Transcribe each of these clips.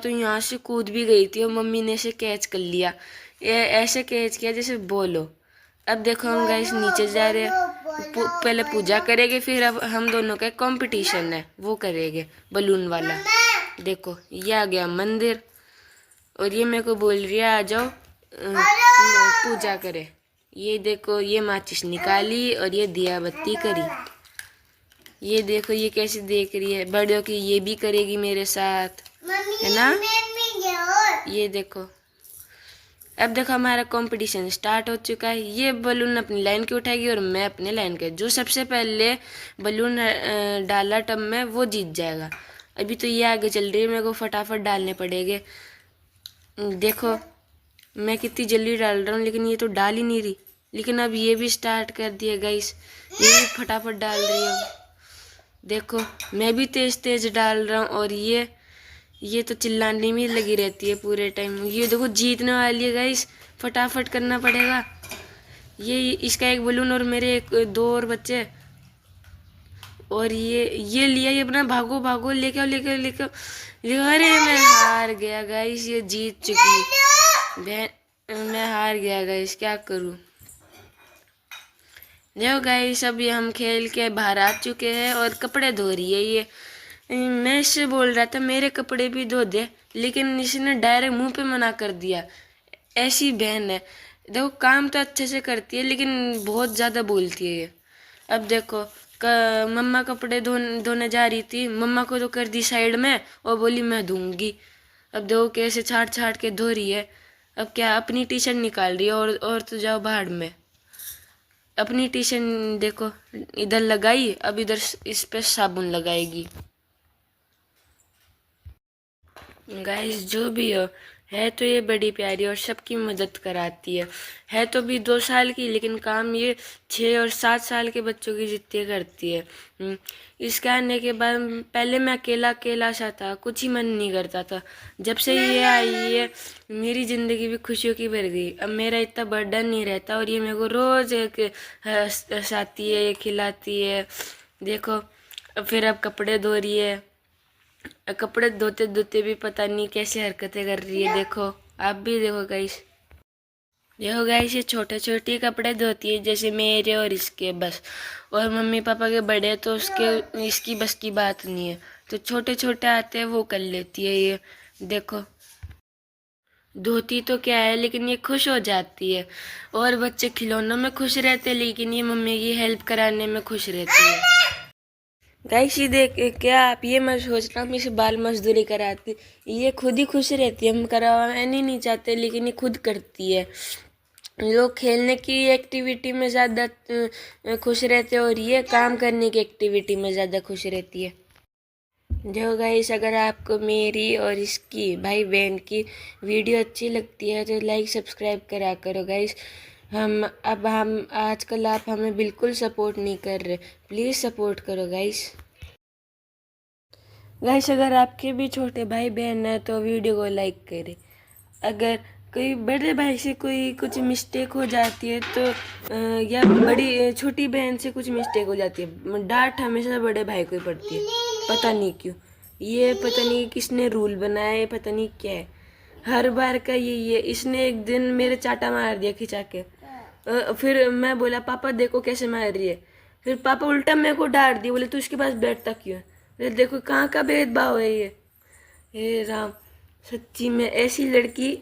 तो यहाँ से कूद भी गई थी और मम्मी ने इसे कैच कर लिया। ये ऐसे कैच किया जैसे बोलो। अब देखो हम गाइस नीचे जा रहे हैं। पहले पूजा करेंगे, फिर अब हम दोनों का कंपटीशन है वो करेंगे बलून वाला। देखो ये आ गया मंदिर और ये मेरे को बोल रही है आ जाओ पूजा करे। ये देखो ये माचिस निकाली और ये दिया बत्ती करी। ये देखो ये कैसे देख रही है, बड़ों की ये भी करेगी मेरे साथ, है ना। ये देखो अब देखो हमारा कंपटीशन स्टार्ट हो चुका है। ये बलून अपनी लाइन के उठाएगी और मैं अपने लाइन के। जो सबसे पहले बलून डाला टब में वो जीत जाएगा। अभी तो ये आगे चल रही है, मेरे को फटाफट डालने पड़ेंगे। देखो मैं कितनी जल्दी डाल रहा हूँ लेकिन ये तो डाल ही नहीं रही। लेकिन अब ये भी स्टार्ट कर दिया गाइस, ये भी फटाफट डाल रही है। देखो मैं भी तेज तेज डाल रहा हूँ और ये तो चिल्लाने में लगी रहती है पूरे टाइम। ये देखो जीतने वाली है गाइस, फटाफट करना पड़ेगा। ये इसका एक बलून और मेरे दो और बच्चे। और ये लिया, ये अपना भागो भागो लेके आओ लेके आओ लेके आओ। अरे मैं हार गया गाइस, ये जीत चुकी। मैं हार गया गाइस, क्या करूं। देखो गाइस अभी हम खेल के बाहर आ चुके हैं और कपड़े धो रही है ये। मैं इससे बोल रहा था मेरे कपड़े भी धो दे, लेकिन इसने डायरेक्ट मुंह पे मना कर दिया। ऐसी बहन है। देखो काम तो अच्छे से करती है लेकिन बहुत ज़्यादा बोलती है ये। अब देखो मम्मा कपड़े धोने जा रही थी, मम्मा को तो कर दी साइड में और बोली मैं धोऊंगी। अब देखो कैसे छाट छाट के धो रही है। अब क्या अपनी टी शर्ट निकाल रही है और तो जाओ बाहर में। अपनी टी शर्ट देखो इधर लगाई, अब इधर इस पे साबुन लगाएगी। गाइस जो भी है तो ये बड़ी प्यारी और सबकी मदद कराती है तो भी 2 साल की, लेकिन काम ये 6 और 7 साल के बच्चों की जितनी करती है। इसके आने के बाद पहले मैं अकेला अकेला सा था, कुछ ही मन नहीं करता था। जब से ये आई है मेरी ज़िंदगी भी खुशियों की भर गई। अब मेरा इतना बर्डन नहीं रहता और ये मेरे को रोज़ हंसाती है, खिलाती है। देखो फिर अब कपड़े धो रही है। कपड़े धोते धोते भी पता नहीं कैसे हरकतें कर रही है। देखो आप भी देखो गाइस। देखो गाइस ये छोटे छोटे कपड़े धोती है जैसे मेरे और इसके बस। और मम्मी पापा के बड़े तो उसके इसकी बस की बात नहीं है, तो छोटे छोटे आते हैं वो कर लेती है ये। देखो धोती तो क्या है लेकिन ये खुश हो जाती है। और बच्चे खिलौनों में खुश रहते हैं लेकिन ये मम्मी की हेल्प कराने में खुश रहती है। गाइस ये देख क्या आप ये मत सोचना हम इसे बाल मजदूरी कराती, ये खुद ही खुश रहती है। हम करवाना नहीं चाहते लेकिन ये खुद करती है। लोग खेलने की एक्टिविटी में ज़्यादा खुश रहते हैं और ये काम करने की एक्टिविटी में ज़्यादा खुश रहती है। जो गाइस अगर आपको मेरी और इसकी भाई बहन की वीडियो अच्छी लगती है तो लाइक सब्सक्राइब करा करो गाइस। हम आजकल आप हमें बिल्कुल सपोर्ट नहीं कर रहे, प्लीज़ सपोर्ट करो गाइस। गाइस अगर आपके भी छोटे भाई बहन है तो वीडियो को लाइक करें। अगर कोई बड़े भाई से कोई कुछ मिस्टेक हो जाती है तो या बड़ी छोटी बहन से कुछ मिस्टेक हो जाती है, डांट हमेशा बड़े भाई को ही पड़ती है। पता नहीं क्यों, ये पता नहीं किसने रूल बनाया है, पता नहीं क्या है। हर बार का ये इसने एक दिन मेरे चाटा मार दिया खिंचा के। फिर मैं बोला पापा देखो कैसे मार रही है। फिर पापा उल्टा मेरे को डांट दिया, बोले तू इसके पास बैठता क्यों है। फिर देखो कहाँ का भेदभाव है ये। हे राम, सच्ची में ऐसी लड़की।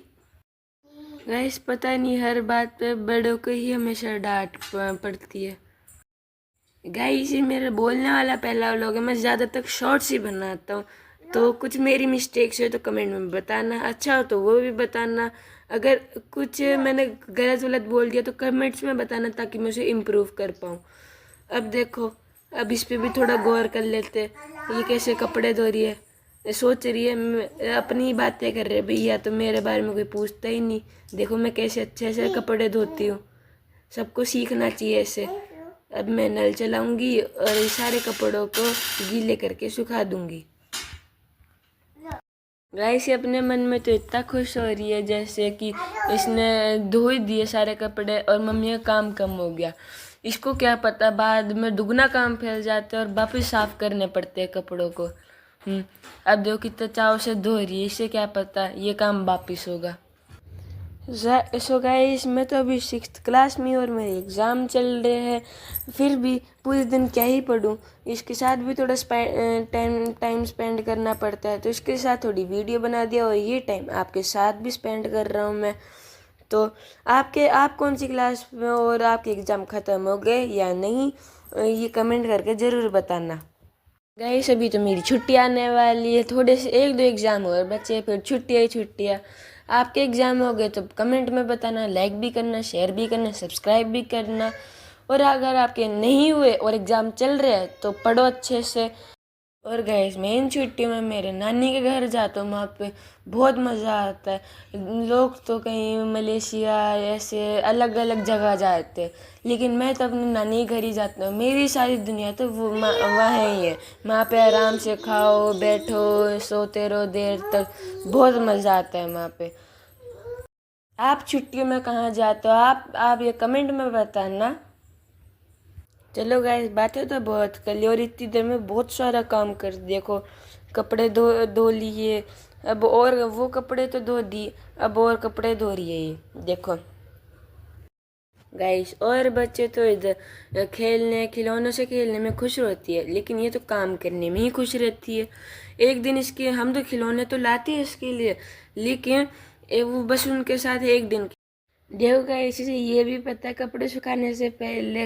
गाइस पता नहीं हर बात पे बड़ों को ही हमेशा डांट पड़ती है। गाइस ये मेरा बोलने वाला पहला व्लॉग है, मैं ज़्यादातर शॉर्ट्स ही बनाता हूँ, तो कुछ मेरी मिस्टेक्स हो तो कमेंट में बताना, अच्छा हो तो वो भी बताना। अगर कुछ मैंने गलत वलत बोल दिया तो कमेंट्स में बताना ताकि मैं उसे इम्प्रूव कर पाऊँ। अब देखो अब इस पे भी थोड़ा गौर कर लेते। ये कैसे कपड़े धो रही है, सोच रही है अपनी बातें कर रहे भैया, तो मेरे बारे में कोई पूछता ही नहीं। देखो मैं कैसे अच्छे से कपड़े धोती हूँ, सबको सीखना चाहिए ऐसे। अब मैं नल चलाऊंगी और ये सारे कपड़ों को गीले करके सुखा दूंगी। गाइस अपने मन में तो इतना खुश हो रही है जैसे कि इसने धो ही दिए सारे कपड़े और मम्मी का काम कम हो गया। इसको क्या पता बाद में दुगना काम फैल जाता है और वापस साफ करने पड़ते हैं कपड़ों को। अब देखो कितना चाव से धो रही है, इसे क्या पता ये काम वापिस होगा। सो गाइस, मैं तो अभी 6th क्लास में और मेरे एग्ज़ाम चल रहे हैं, फिर भी पूरे दिन क्या ही पढूं। इसके साथ भी थोड़ा टाइम स्पेंड करना पड़ता है, तो इसके साथ थोड़ी वीडियो बना दिया और ये टाइम आपके साथ भी स्पेंड कर रहा हूँ मैं। तो आप कौन सी क्लास में और आपके एग्ज़ाम ख़त्म हो गए या नहीं, ये कमेंट करके ज़रूर बताना। गाइस अभी तो मेरी छुट्टी आने वाली है, थोड़े से 1-2 एग्ज़ाम और बचे, फिर छुट्टियाँ ही छुट्टियाँ। आपके एग्ज़ाम हो गए तो कमेंट में बताना, लाइक भी करना, शेयर भी करना, सब्सक्राइब भी करना। और अगर आपके नहीं हुए और एग्ज़ाम चल रहे हैं तो पढ़ो अच्छे से। और गाइस मैं इन छुट्टियों में मेरे नानी के घर जाता हूँ, वहाँ पे बहुत मज़ा आता है। लोग तो कहीं मलेशिया ऐसे अलग अलग जगह जाते हैं, लेकिन मैं तो अपनी नानी के घर ही जाता हूँ। मेरी सारी दुनिया तो वो वहाँ ही है। वहाँ पे आराम से खाओ, बैठो, सोते रहो देर तक, बहुत मज़ा आता है वहाँ पे। आप छुट्टियों में कहाँ जाते हो, आप ये कमेंट में बताना। चलो गाइस, बातें तो बहुत कर ली और इतनी देर में बहुत सारा काम कर, देखो कपड़े धो लिए, अब और वो कपड़े तो धो दिए, अब और कपड़े धो रही है ये देखो गाइस। और बच्चे तो इधर खेलने खिलौनों से खेलने में खुश रहती है, लेकिन ये तो काम करने में ही खुश रहती है। एक दिन इसके हम तो खिलौने तो लाते हैं इसके लिए, लेकिन वो बस उनके साथ एक दिन। देखो गाइस, इसे ये भी पता है कपड़े सुखाने से पहले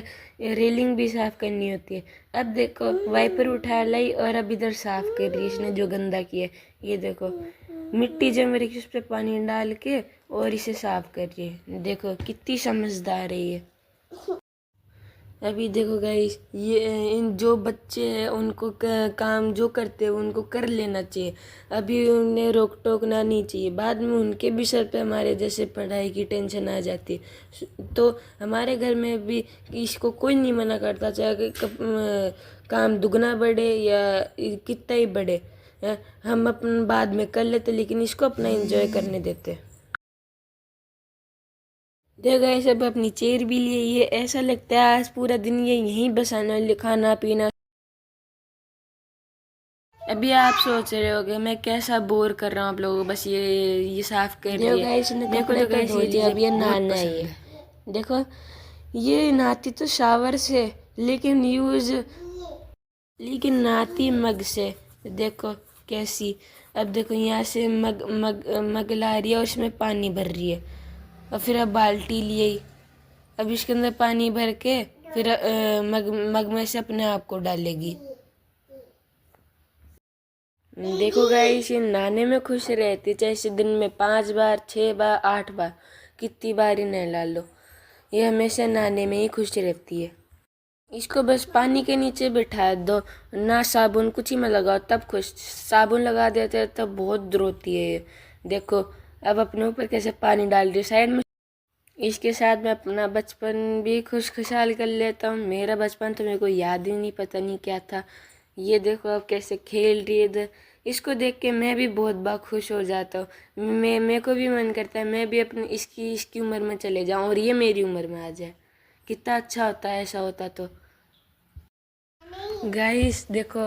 रेलिंग भी साफ करनी होती है। अब देखो वाइपर उठा लाई और अब इधर साफ कर रही है इसने जो गंदा किया है। ये देखो मिट्टी जम रही है, उस पर पानी डाल के और इसे साफ कर रही है। देखो कितनी समझदार है ये। अभी देखो गाइस, ये इन जो बच्चे हैं उनको काम जो करते हैं उनको कर लेना चाहिए, अभी उन्हें रोक टोक ना नहीं चाहिए। बाद में उनके भी सर पे हमारे जैसे पढ़ाई की टेंशन आ जाती है। तो हमारे घर में भी इसको कोई नहीं मना करता, चाहे काम दुगना बढ़े या कितना ही बढ़े, हम अपन बाद में कर लेते, लेकिन इसको अपना एंजॉय करने देते। देखो ऐसे अब अपनी चेयर भी लिए, ये ऐसा लगता है आज पूरा दिन ये यहीं बसाना, खाना पीना। अभी आप सोच रहे होगे मैं कैसा बोर कर रहा हूँ आप लोगों को, बस ये साफ कर रही है। देखो तो गाइस अब ये नहाना है। देखो ये नहाती तो शावर से, लेकिन नहाती मग से। देखो कैसी, अब देखो यहाँ से मग ला रही है और उसमें पानी भर रही है, और फिर अब बाल्टी लिए, अब इसके अंदर पानी भर के फिर मग में से अपने आप को डालेगी। देखो गाइस, ये नहाने में खुश रहती, चाहे इसे दिन में 5 बार 6 बार 8 बार कितनी बार ही नहला लो, ये हमेशा नहाने में ही खुश रहती है। इसको बस पानी के नीचे बिठा दो, ना साबुन कुछ ही में लगाओ तब खुश, साबुन लगा देते हैं तब बहुत रोती है ये। देखो अब अपने ऊपर कैसे पानी डाल रही है साइड में। इसके साथ मैं अपना बचपन भी खुशहाल कर लेता हूँ। मेरा बचपन तो मेरे को याद ही नहीं, पता नहीं क्या था। ये देखो अब कैसे खेल रही है इधर, इसको देख के मैं भी बहुत बार खुश हो जाता हूँ। मेरे को भी मन करता है मैं भी अपनी इसकी उम्र में चले जाऊँ और ये मेरी उम्र में आ जाए, कितना अच्छा होता है ऐसा होता तो। गाइस देखो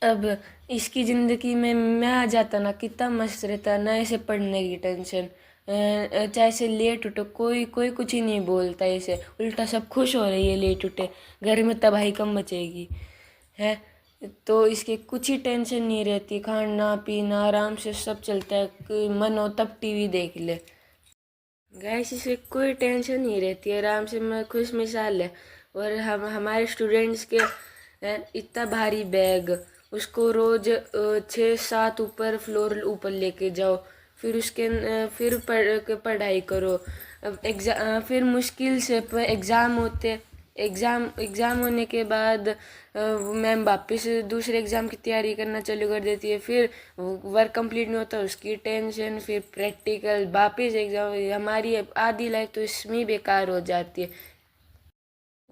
अब इसकी ज़िंदगी में मैं आ जाता ना, कितना मस्त रहता ना, ऐसे पढ़ने की टेंशन, चाहे से लेट उठो कोई कोई कुछ ही नहीं बोलता, ऐसे उल्टा सब खुश हो रही है लेट उठे, घर में तबाही कम मचेगी है। तो इसके कुछ ही टेंशन नहीं रहती, खाना पीना आराम से सब चलता है, मन हो तब टीवी देख ले। गैस इसे कोई टेंशन नहीं रहती, आराम से मैं खुश मिसाल है। और हम हमारे स्टूडेंट्स के इतना भारी बैग, उसको रोज 6-7 ऊपर फ्लोर ऊपर लेके जाओ, फिर उसके फिर पढ़ाई करो। अब फिर मुश्किल से एग्ज़ाम होते, एग्ज़ाम होने के बाद मैम वापस दूसरे एग्ज़ाम की तैयारी करना चालू कर देती है, फिर वर्क कंप्लीट नहीं होता उसकी टेंशन, फिर प्रैक्टिकल वापस एग्ज़ाम। हमारी आधी लाइफ तो इसमें ही बेकार हो जाती है।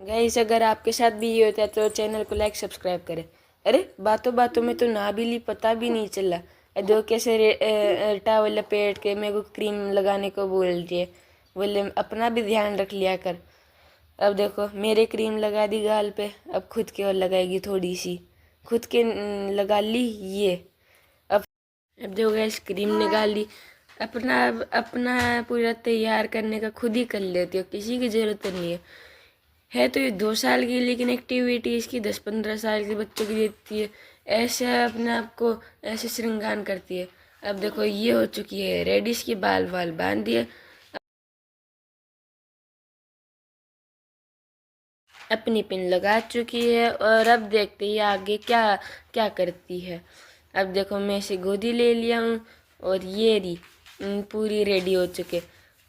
गाइस अगर आपके साथ भी ये होता है तो चैनल को लाइक सब्सक्राइब करें। अरे बातों बातों में तो ना भी ली, पता भी नहीं चला। दो कैसे टावल लपेट के मेरे को क्रीम लगाने को बोल रही है, बोले अपना भी ध्यान रख लिया कर। अब देखो मेरे क्रीम लगा दी गाल पे, अब खुद के और लगाएगी थोड़ी सी, खुद के लगा ली ये। अब देखो गैस क्रीम निकाल ली। अपना अपना पूरा तैयार करने का खुद ही कर लेती हो, किसी की ज़रूरत नहीं है तो ये 2 साल की, लेकिन एक्टिविटी इसकी 10-15 साल के बच्चों की देती है। ऐसे अपने आप को ऐसे श्रृंगार करती है। अब देखो ये हो चुकी है रेडी, इसकी बाल वाल बांध दिए, अपनी पिन लगा चुकी है और अब देखते हैं आगे क्या क्या करती है। अब देखो मैं इसे गोदी ले लिया हूँ और ये रही पूरी रेडी हो चुके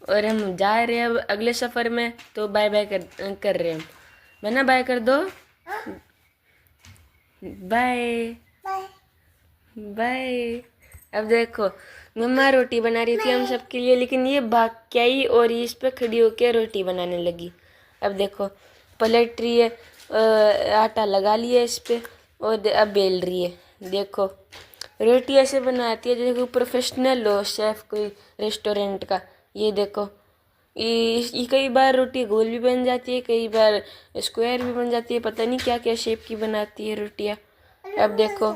और हम जा रहे हैं अब अगले सफ़र में। तो बाय बाय कर रहे हैं हम। मना बाय कर दो, बाय बाय। अब देखो मम्मा रोटी बना रही थी हम सबके लिए, लेकिन ये भाग के आई और ये इस पे खड़ी होकर रोटी बनाने लगी। अब देखो पलट रही है, आटा लगा लिया इस पे और अब बेल रही है। देखो रोटी ऐसे बनाती है जैसे कोई प्रोफेशनल हो, शेफ कोई रेस्टोरेंट का। ये देखो ये कई बार रोटी गोल भी बन जाती है, कई बार स्क्वायर भी बन जाती है, पता नहीं क्या क्या शेप की बनाती है रोटियाँ। अब देखो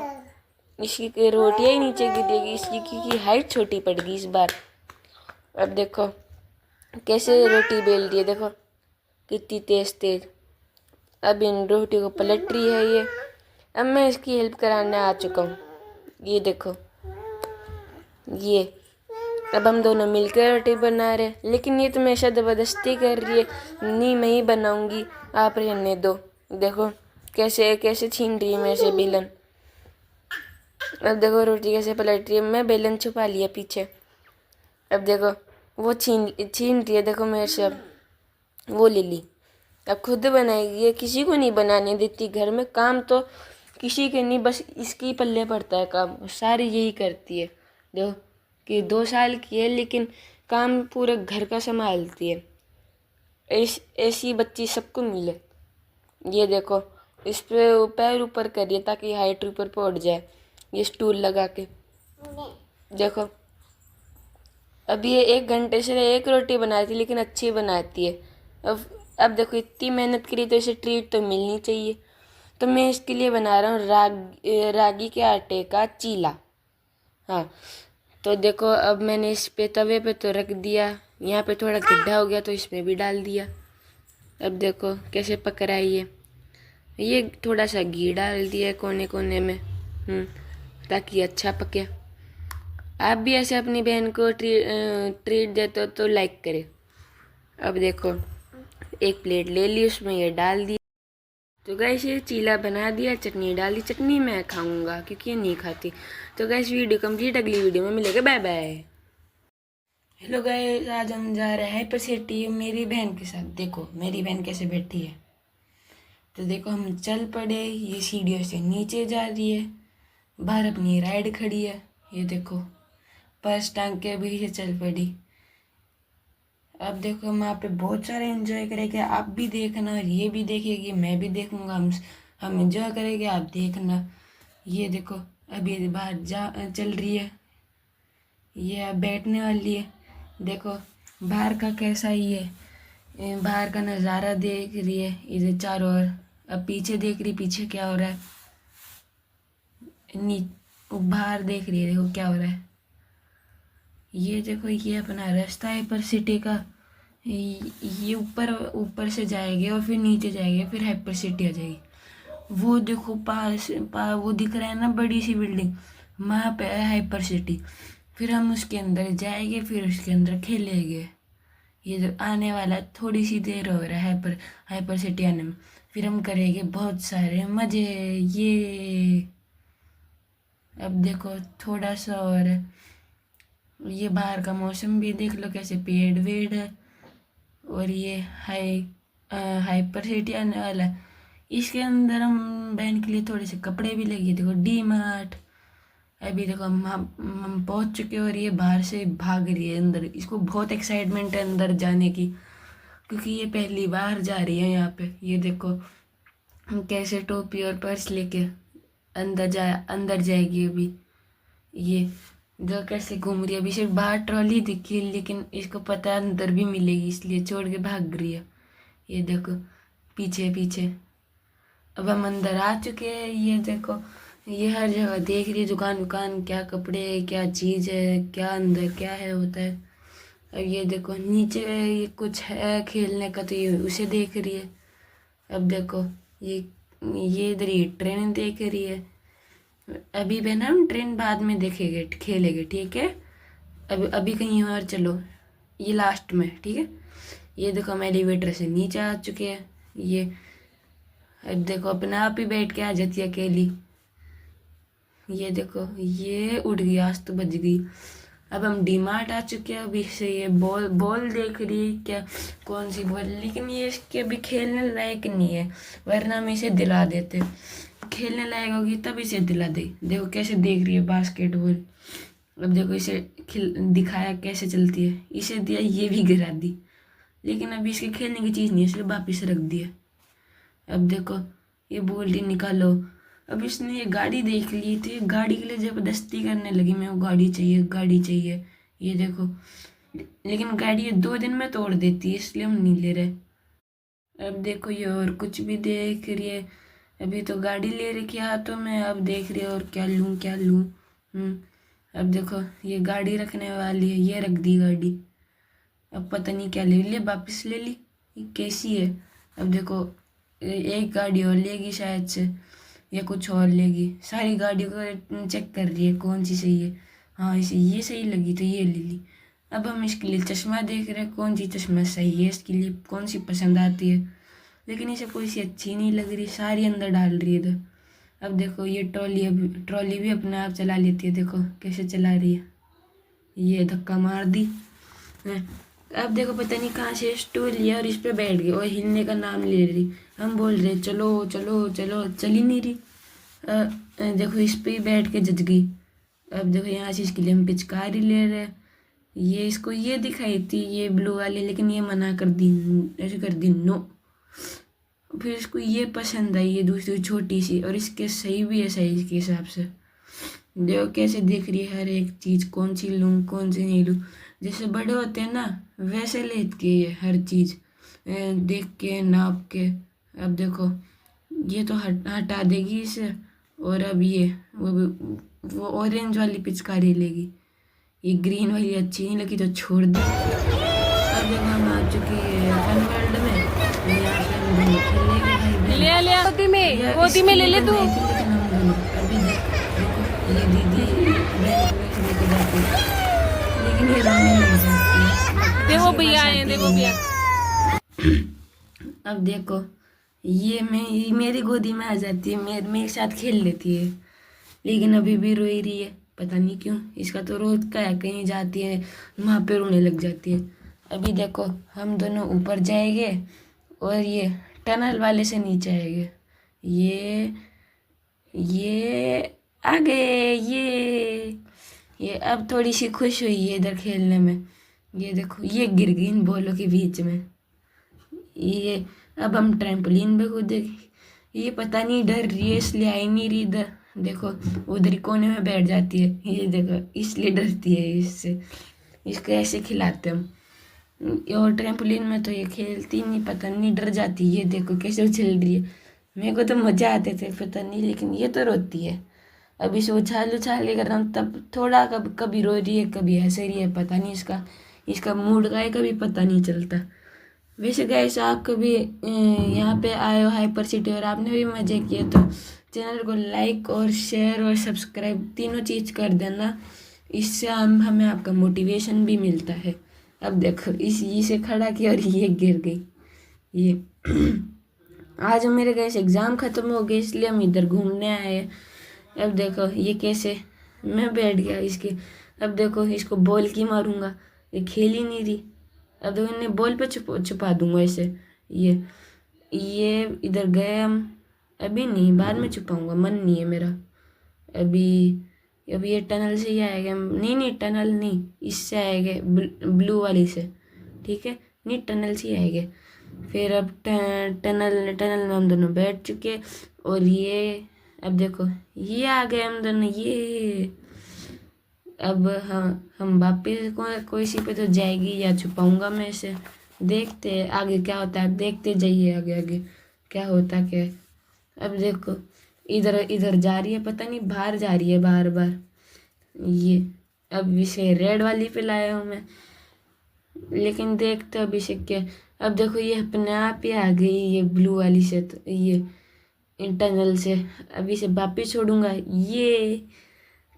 इसकी रोटियाँ ही नीचे गिरेगी, इसकी की हाइट छोटी पड़ गई इस बार। अब देखो कैसे रोटी बेल रही है, देखो कितनी तेज तेज। अब इन रोटियों को पलट रही है ये। अब मैं इसकी हेल्प कराने आ चुका हूँ। ये देखो ये अब हम दोनों मिलकर रोटी बना रहे हैं, लेकिन ये तो हमेशा ज़बरदस्ती कर रही है। नहीं मैं ही बनाऊंगी, आप रहने दो। देखो कैसे कैसे छीन रही है मेरे से बेलन। अब देखो रोटी कैसे पलट रही है, मैं बेलन छुपा लिया पीछे। अब देखो वो छीन छीन रही है, देखो मेरे से। अब वो ले ली, अब खुद बनाएगी। ये किसी को नहीं बनाने देती घर में काम, तो किसी के नहीं, बस इसकी पल्ले पड़ता है काम, सारी यही करती है। देखो कि 2 साल की है लेकिन काम पूरे घर का संभालती है। ऐसी बच्ची सबको मिले। ये देखो इस पे पैर ऊपर करिए ताकि हाइट ऊपर पहुंच जाए, ये स्टूल लगा के। देखो अभी ये 1 घंटे से एक रोटी बनाती लेकिन अच्छी बनाती है। अब देखो इतनी मेहनत करी तो इसे ट्रीट तो मिलनी चाहिए। तो मैं इसके लिए बना रहा हूँ रागी के आटे का चीला। हाँ तो देखो अब मैंने इस पे तवे पे तो रख दिया, यहाँ पे थोड़ा गड्ढा हो गया तो इसमें भी डाल दिया। अब देखो कैसे पक रहा है ये थोड़ा सा घी डाल दिया कोने कोने में, ताकि अच्छा पके। आप भी ऐसे अपनी बहन को ट्रीट देते हो तो लाइक करें। अब देखो एक प्लेट ले ली, उसमें ये डाल दिया। तो गैस ये चीला बना दिया, चटनी डाल दी। चटनी मैं खाऊंगा क्योंकि ये नहीं खाती। तो गैस वीडियो कंप्लीट, अगली वीडियो में मिलेगा, बाय बाय। हेलो गाइस, आज हम जा रहे हैं हाइपर सिटी मेरी बहन के साथ। देखो मेरी बहन कैसे बैठी है। तो देखो हम चल पड़े, ये सीढ़ियों से नीचे जा रही है, बाहर अपनी राइड खड़ी है। ये देखो पर्स टांग के अभी से चल पड़ी। अब देखो हम वहाँ पे बहुत सारे एंजॉय करेंगे, आप भी देखना और ये भी देखेगी, मैं भी देखूंगा। हम एंजॉय करेंगे, आप देखना। ये देखो अभी बाहर जा चल रही है, ये अब बैठने वाली है। देखो बाहर का कैसा ही है, बाहर का नज़ारा देख रही है इधर चारों ओर। अब पीछे देख रही, पीछे क्या हो रहा है, नी बाहर देख रही है, देखो क्या हो रहा है। ये देखो ये अपना रास्ता है पर सिटी का। ये ऊपर ऊपर से जाएंगे और फिर नीचे जाएंगे, फिर हाइपर सिटी आ जाएगी। वो देखो वो दिख रहा है ना बड़ी सी बिल्डिंग, वहाँ पे है हाइपर सिटी। फिर हम उसके अंदर जाएंगे, फिर उसके अंदर खेलेंगे। ये जो आने वाला थोड़ी सी देर हो रहा है हाइपर हाइपर सिटी आने में, फिर हम करेंगे बहुत सारे मज़े। ये अब देखो थोड़ा सा और, ये बाहर का मौसम भी देख लो कैसे पेड़ वेड़ है। और ये हाइपर सिटी आने वाला है, इसके अंदर हम बहन के लिए थोड़े से कपड़े भी लगे। देखो डी मार्ट। अभी देखो हम पहुंच चुके हैं और ये बाहर से भाग रही है अंदर। इसको बहुत एक्साइटमेंट है अंदर जाने की, क्योंकि ये पहली बार जा रही है यहाँ पे। ये देखो हम कैसे टोपी और पर्स लेके अंदर जाएगी। अभी ये जो कैसे घूम रही है, अभी सिर्फ बाहर ट्रॉली दिखी लेकिन इसको पता है अंदर भी मिलेगी, इसलिए छोड़ के भाग रही है। ये देखो पीछे पीछे। अब हम अंदर आ चुके हैं। ये देखो ये हर जगह देख रही है, दुकान दुकान, क्या कपड़े क्या चीज़ है, क्या अंदर क्या है होता है। अब ये देखो नीचे ये कुछ है खेलने का, तो ये उसे देख रही है। अब देखो ये ये इधर ये ट्रेन देख रही है। अभी भी ना हम ट्रेन बाद में देखेंगे खेलेंगे, ठीक है। अभी कहीं और चलो, ये लास्ट में, ठीक है। ये देखो हम एलिवेटर से नीचे आ चुके हैं। ये अब देखो अपने आप ही बैठ के आ जाती है अकेली। ये देखो ये उड़ गई, आज तो बज गई। अब हम डीमार्ट आ चुके हैं। अभी से ये बॉल बॉल देख रही है, क्या कौन सी बॉल, लेकिन ये इसके अभी खेलने लायक नहीं है, वरना हम इसे दिला देते। खेलने लायक होगी तब इसे दिला दे। देखो कैसे देख रही है बास्केटबॉल। अब देखो इसे दिखाया कैसे चलती है, इसे दिया ये भी गिरा दी, लेकिन अभी इसके खेलने की चीज़ नहीं है, इसलिए वापिस रख दिया। अब देखो ये बोल्टी निकालो। अब इसने ये गाड़ी देख ली थी, ये गाड़ी के लिए ज़बरदस्ती करने लगी, मैं वो गाड़ी चाहिए गाड़ी चाहिए। ये देखो, लेकिन गाड़ी ये 2 दिन में तोड़ देती है, इसलिए हम नहीं ले रहे। अब देखो ये और कुछ भी देख रही है। अभी तो गाड़ी ले रखी है हाथों में, अब देख रही है और क्या लूँ क्या लूँ। अब देखो ये गाड़ी रखने वाली है, ये रख दी गाड़ी। अब पता नहीं क्या ले ली, वापस ले ली, ये कैसी है। अब देखो एक गाड़ी और लेगी शायद से, या कुछ और लेगी। सारी गाड़ियों को चेक कर रही है कौन सी सही है। हाँ इसे ये सही लगी तो ये ले ली। अब हम इसके लिए चश्मा देख रहे हैं, कौन सी चश्मा सही है इसके लिए, कौन सी पसंद आती है। लेकिन इसे कोई सी अच्छी नहीं लग रही, सारी अंदर डाल रही है इधर। अब देखो ये ट्रॉली भी अपने आप चला लेती है, देखो कैसे चला रही है। ये धक्का मार दी है। अब देखो पता नहीं कहाँ से स्टूल लिया और इस पे बैठ गई और हिलने का नाम ले रही। हम बोल रहे चलो चलो चलो, चल ही नहीं रही। देखो इस पे ही बैठ के जज गई। अब देखो यहाँ से इसके लिए हम पिचकारी ले रहे हैं। ये इसको ये दिखाई थी ये ब्लू वाली, लेकिन ये मना कर दी, ऐसे कर दी नो। फिर इसको ये पसंद आई, ये दूसरी छोटी सी, और इसके सही भी है साइज के हिसाब से। देखो कैसे देख रही है हर एक चीज़, कौन सी लूँ कौन सी नहीं लूँ। जैसे बड़े होते हैं ना, वैसे लेती है ये हर चीज़ देख के नाप के। अब देखो ये तो हटा देगी इसे, और अब ये वो ऑरेंज वाली पिचकारी लेगी। ये ग्रीन वाली अच्छी नहीं लगी तो छोड़ दी। अब देखो हम आ चुके हैं फन वर्ल्ड में, यहाँ पे हम दोनों खेलेंगे भाई। ले ले गोदी में ले ले तू। लेकिन हम दोनों अभी देखो ये दीदी बैंक में लेके जाती है, लेकिन ये रोने लग जाती है। देखो भैया आए, देखो भैया। अब देखो ये मेरी गोदी में आ जाती है, मेरे साथ खेल लेती है, लेकिन अभी भी रो ही रही है, पता नहीं क्यों। इसका तो रोज का है, कहीं जाती है वहाँ पे रोने लग जाती है। अभी देखो हम दोनों ऊपर जाएंगे और ये टनल वाले से नीचे आएंगे। ये आगे ये अब थोड़ी सी खुश हुई है इधर खेलने में। ये देखो ये गिर गई इन बॉलों के बीच में। ये अब हम ट्रैम्पोलिन पे कूदेंगे। ये पता नहीं डर रही है इसलिए आई नहीं रही इधर। देखो उधर कोने में बैठ जाती है, ये देखो इसलिए डरती है इससे। इसको ऐसे खिलाते हम। और ट्रैम्पोलिन में तो ये खेलती नहीं, पता नहीं डर जाती है। ये देखो कैसे उछल रही है, मेरे को तो मज़ा आते थे पता नहीं, लेकिन ये तो रोती है। अब इसे उछाल उछाल के कर रहा हूँ तब थोड़ा कभी रो रही है कभी हंस रही है, पता नहीं इसका मूड का है, कभी पता नहीं चलता। वैसे गाइस आप कभी यहाँ पे आए हो हाइपर सिटी और आपने भी मज़े किए तो चैनल को लाइक और शेयर और सब्सक्राइब तीनों चीज़ कर देना, इससे हमें आपका मोटिवेशन भी मिलता है। अब देखो इसे खड़ा किया और ये गिर गई। ये आज मेरे गैस एग्ज़ाम ख़त्म हो गए इसलिए हम इधर घूमने आए। अब देखो ये कैसे मैं बैठ गया इसके। अब देखो इसको बॉल की मारूंगा, ये खेल ही नहीं रही। अब देखो इन्हें बॉल पे छुपा दूंगा इसे। ये इधर गए हम, अभी नहीं बाद में छुपाऊंगा, मन नहीं है मेरा अभी ये टनल से ही आएगा। नहीं टनल नहीं, इससे आएंगे ब्लू वाली से, ठीक है। नहीं टनल से ही आएंगे। फिर अब टनल में हम दोनों बैठ चुके और ये अब देखो ये आ गए हम दोनों। ये अब हम वापिस कोई सी पे तो जाएगी या छुपाऊंगा मैं इसे। देखते आगे क्या होता है, देखते जाइए आगे क्या होता क्या है। अब देखो इधर इधर जा रही है, पता नहीं बाहर जा रही है बार बार। ये अब इसे रेड वाली पे लाया हूँ मैं, लेकिन देखते अब इसे क्या। अब देखो ये अपने आप ही आ गई ये ब्लू वाली से, तो ये इंटरनल से। अब इसे वापिस छोड़ूंगा। ये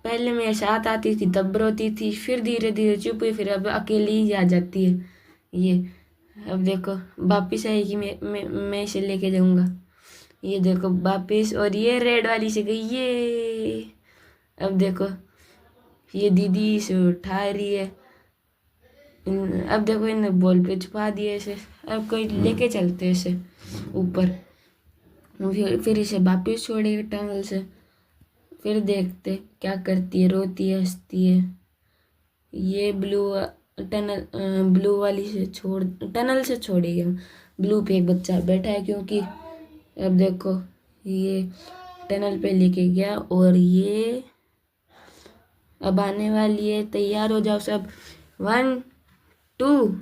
पहले मेरे साथ आती थी तब रोती थी, फिर धीरे धीरे चुप हुई, फिर अब अकेली ही आ जाती है ये। अब देखो वापिस आएगी, मैं इसे लेके जाऊंगा। ये देखो वापिस, और ये रेड वाली से गई ये। अब देखो ये दीदी इसे उठा रही है। अब देखो इन बॉल पे छुपा दिया इसे। अब कोई लेके चलते हैं इसे ऊपर, फिर इसे वापिस छोड़ेगा टनल से। फिर देखते क्या करती है, रोती है, हंसती है। ये ब्लू वाली से टनल से छोड़ेगी। ब्लू पे एक बच्चा बैठा है, क्योंकि अब देखो ये टनल पे लेके गया, और ये अब आने वाली है। तैयार हो जाओ सब। 1 2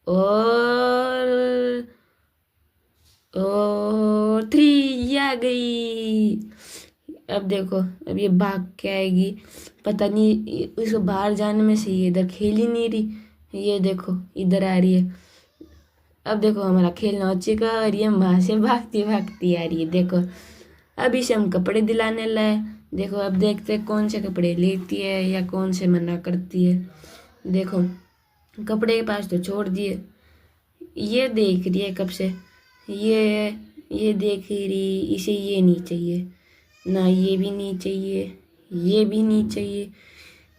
और 3, ये आ गई। अब देखो अब ये भाग के आएगी, पता नहीं उसको बाहर जाने में से ये इधर खेल ही नहीं रही। ये देखो इधर आ रही है। अब देखो हमारा खेलना हो चुका, और ये वहाँ से भागती भागती आ रही है। देखो अब इसे हम कपड़े दिलाने लाए। देखो अब देखते हैं कौन से कपड़े लेती है या कौन से मना करती है। देखो कपड़े के पास तो छोड़ दिए। ये देख रही है कब से, ये देख रही, इसे ये नहीं चाहिए ना, ये भी नहीं चाहिए, ये भी नहीं चाहिए,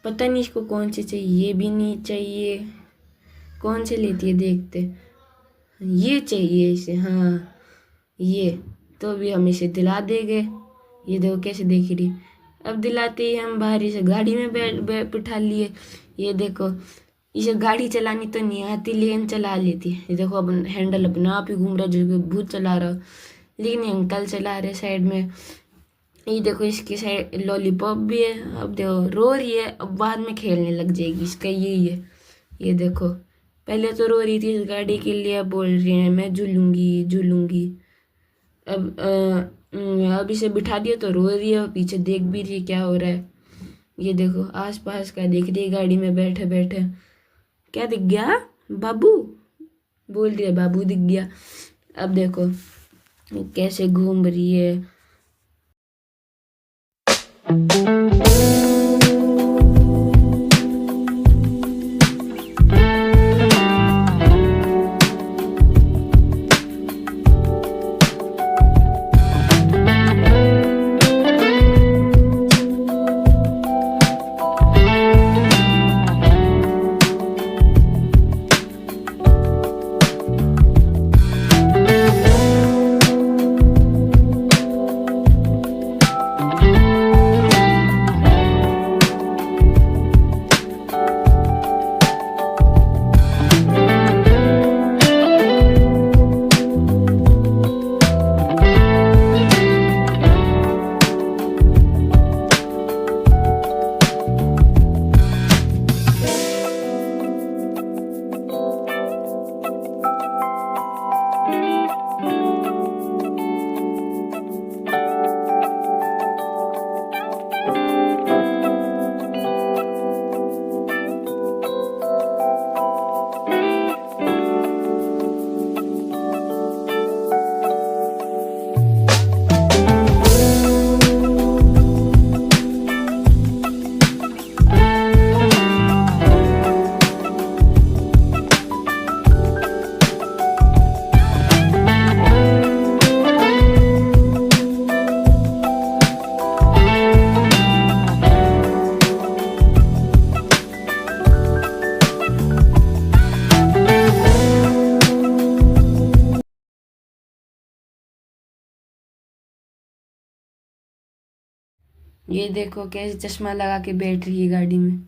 पता नहीं इसको कौन से चाहिए। ये भी नहीं चाहिए, कौन से लेती है देखते। ये चाहिए इसे, हाँ ये तो भी हम इसे दिला देंगे। ये देखो कैसे देख रही। अब दिलाते ही हम बाहर इसे गाड़ी में बिठा लिए। ये देखो इसे गाड़ी चलानी तो नहीं आती, लेकिन चला लेती है। ये देखो अब हैंडल अपने आप ही घूम रहा है, जो भूत चला रहा हो, लेकिन ये अंकल चला रहे साइड में। ये देखो इसकी साइड लॉलीपॉप भी है। अब देखो रो रही है, अब बाद में खेलने लग जाएगी, इसका यही है। ये देखो पहले तो रो रही थी इस गाड़ी के लिए, अब बोल रही है मैं झूलूंगी झूलूंगी। अब इसे बिठा दिया तो रो रही है, पीछे देख भी रही है क्या हो रहा है। ये देखो आसपास का देख रही है गाड़ी में बैठे बैठे। क्या दिख गया? बाबू बोल रही है, बाबू दिख गया। अब देखो कैसे घूम रही है। ये देखो कैसे चश्मा लगा के बैठ रही है गाड़ी में।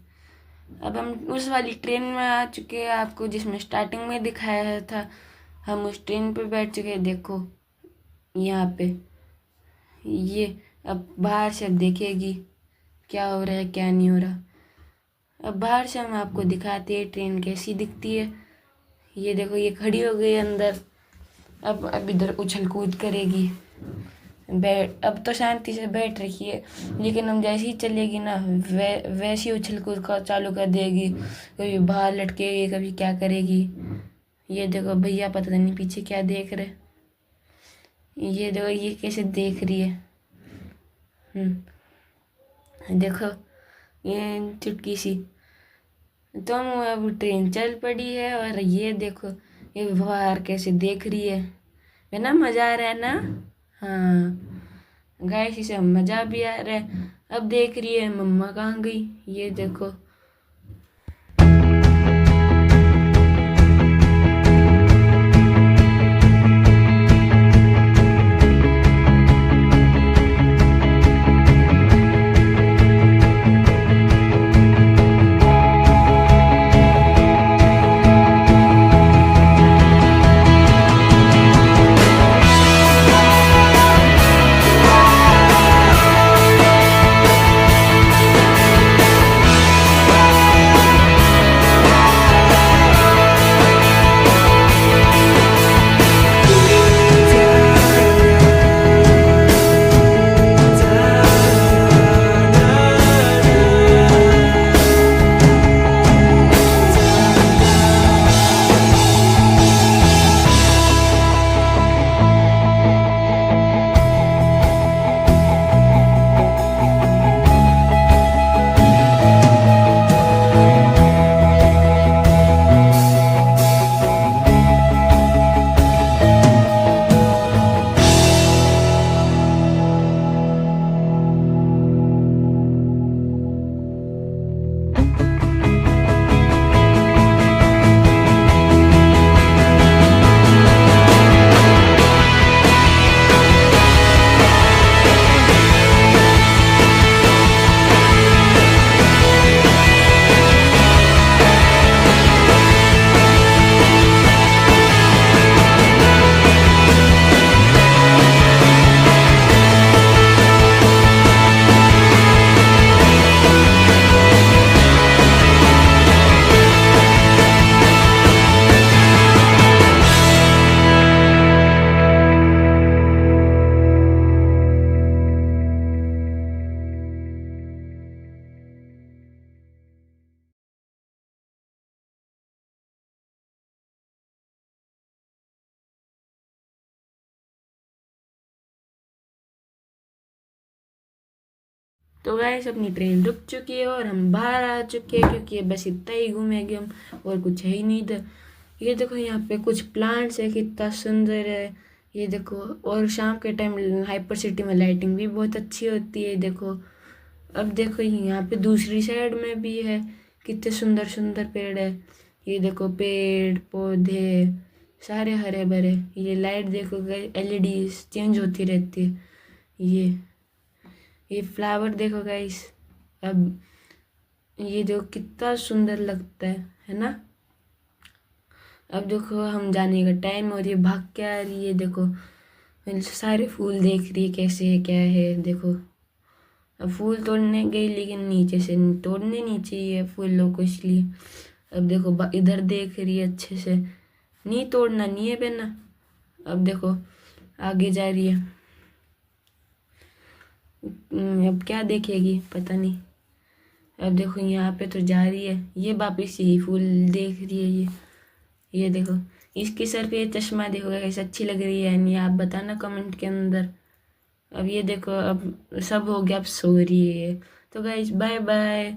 अब हम उस वाली ट्रेन में आ चुके हैं, आपको जिसमें स्टार्टिंग में दिखाया था, हम उस ट्रेन पे बैठ चुके हैं। देखो यहाँ पे ये अब बाहर से अब देखेगी क्या हो रहा है क्या नहीं हो रहा। अब बाहर से हम आपको दिखाते हैं ट्रेन कैसी दिखती है। ये देखो ये खड़ी हो गई अंदर। अब इधर उछल कूद करेगी। बैठ अब तो शांति से बैठ रखी है, लेकिन हम जैसे ही चलेगी ना वैसी उछल कूद का चालू कर देगी, कभी बाहर लटकेगी, कभी क्या करेगी। ये देखो भैया पता नहीं पीछे क्या देख रहे, ये देखो ये कैसे देख रही है। देखो ये चुटकी सी। तो अब ट्रेन चल पड़ी है और ये देखो ये बाहर कैसे देख रही है ना, मज़ा आ रहा है ना। हाँ गाइस इसे मज़ा भी आ रहा है। अब देख रही है मम्मा कहाँ गई, ये देखो। तो गाइस अपनी ट्रेन रुक चुकी है और हम बाहर आ चुके हैं, क्योंकि बस इतना ही घूमेंगे हम, और कुछ है ही नहीं इधर। ये देखो यहाँ पे कुछ प्लांट्स है, कितना सुंदर है ये देखो। और शाम के टाइम हाइपर सिटी में लाइटिंग भी बहुत अच्छी होती है देखो। अब देखो यहाँ पे दूसरी साइड में भी है, कितने सुंदर सुंदर पेड़ है। ये देखो पेड़ पौधे सारे हरे भरे। ये लाइट देखो एलईडी चेंज होती रहती है। ये फ्लावर देखो गाइस। अब ये जो कितना सुंदर लगता है ना। अब देखो हम जाने का टाइम और ये भाग के आ रही है देखो, सारे फूल देख रही है कैसे है क्या है देखो। अब फूल तोड़ने गई, लेकिन नीचे से तोड़ने नहीं चाहिए फूलों को, इसलिए अब देखो इधर देख रही है अच्छे से, नहीं तोड़ना नहीं है बेना। अब देखो आगे जा रही है, अब क्या देखेगी पता नहीं। अब देखो यहाँ पे तो जा रही है, ये वापिस यही फूल देख रही है ये देखो। इसके सर पे ये चश्मा देखो कैसे अच्छी लग रही है नहीं, आप बताना कमेंट के अंदर। अब ये देखो अब सब हो गया, अब सो रही है। तो गाइस बाय बाय।